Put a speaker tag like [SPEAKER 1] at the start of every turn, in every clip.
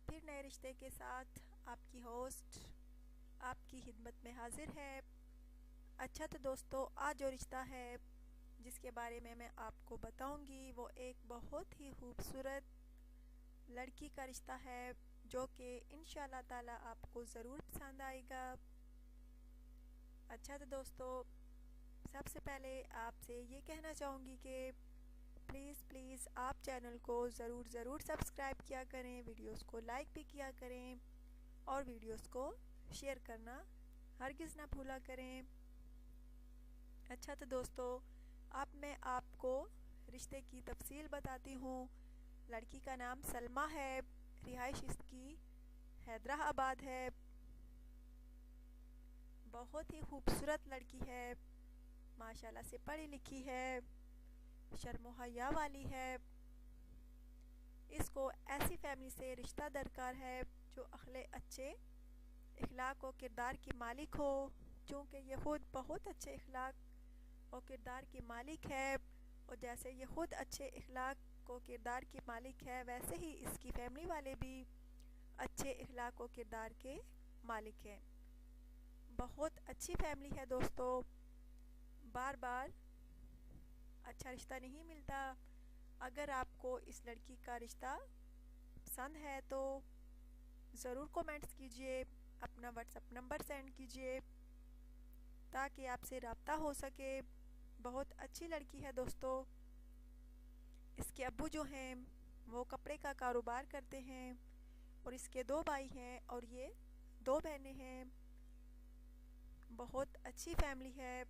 [SPEAKER 1] फिर नए रिश्ते के साथ आपकी होस्ट आपकी खिदमत में हाजिर है। अच्छा तो दोस्तों, आज जो रिश्ता है जिसके बारे में मैं आपको बताऊंगी वो एक बहुत ही खूबसूरत लड़की का रिश्ता है, जो कि इंशाल्लाह ताला आपको ज़रूर पसंद आएगा। अच्छा तो दोस्तों, सबसे पहले आपसे ये कहना चाहूँगी कि प्लीज़ आप चैनल को ज़रूर सब्सक्राइब किया करें, वीडियोस को लाइक भी किया करें और वीडियोस को शेयर करना हरगिज़ ना भूला करें। अच्छा तो दोस्तों, अब मैं आपको रिश्ते की तफसील बताती हूँ। लड़की का नाम सलमा है, रिहाइश इसकी हैदराबाद है। बहुत ही खूबसूरत लड़की है, माशाल्लाह से पढ़ी लिखी है, शर्म हया वाली है। इसको ऐसी फैमिली से रिश्ता दरकार है जो अखले अच्छे इखलाक और किरदार की मालिक हो। चूँकि ये खुद बहुत अच्छे इखलाक और किरदार की मालिक है, और जैसे ये खुद अच्छे इखलाक और किरदार की मालिक है, वैसे ही इसकी फैमिली वाले भी अच्छे इखलाक और किरदार के मालिक हैं। बहुत अच्छी फैमिली है दोस्तों। बार बार अच्छा रिश्ता नहीं मिलता। अगर आपको इस लड़की का रिश्ता पसंद है तो ज़रूर कमेंट्स कीजिए, अपना व्हाट्सएप नंबर सेंड कीजिए ताकि आपसे रब्ता हो सके। बहुत अच्छी लड़की है दोस्तों। इसके अब्बू जो हैं वो कपड़े का कारोबार करते हैं और इसके 2 भाई हैं और ये 2 बहनें हैं। बहुत अच्छी फैमिली है।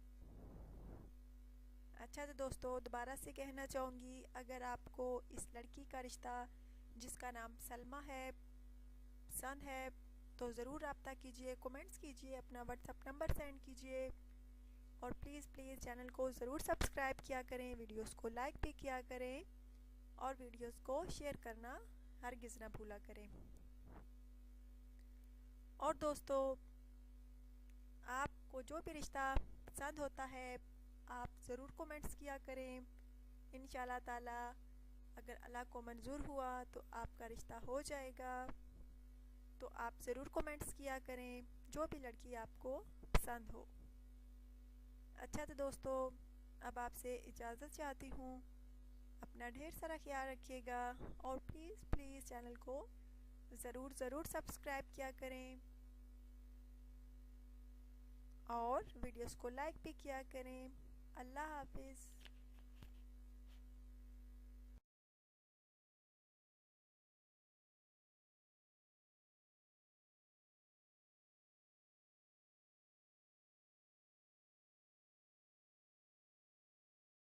[SPEAKER 1] अच्छा तो दोस्तों, दोबारा से कहना चाहूँगी, अगर आपको इस लड़की का रिश्ता जिसका नाम सलमा है पसंद है तो ज़रूर रब्ता कीजिए, कमेंट्स कीजिए, अपना व्हाट्सएप नंबर सेंड कीजिए और प्लीज़ चैनल को ज़रूर सब्सक्राइब किया करें, वीडियोस को लाइक भी किया करें और वीडियोस को शेयर करना हरगिज़ ना भूला करें। और दोस्तों, आपको जो भी रिश्ता पसंद होता है आप ज़रूर कमेंट्स किया करें। इंशाल्लाह ताला अगर अल्लाह को मंजूर हुआ तो आपका रिश्ता हो जाएगा। तो आप ज़रूर कमेंट्स किया करें जो भी लड़की आपको पसंद हो। अच्छा तो दोस्तों, अब आपसे इजाज़त चाहती हूँ। अपना ढेर सारा ख्याल रखिएगा और प्लीज़ चैनल को ज़रूर सब्सक्राइब किया करें और वीडियोस को लाइक भी किया करें। अल्लाह हाफिज़।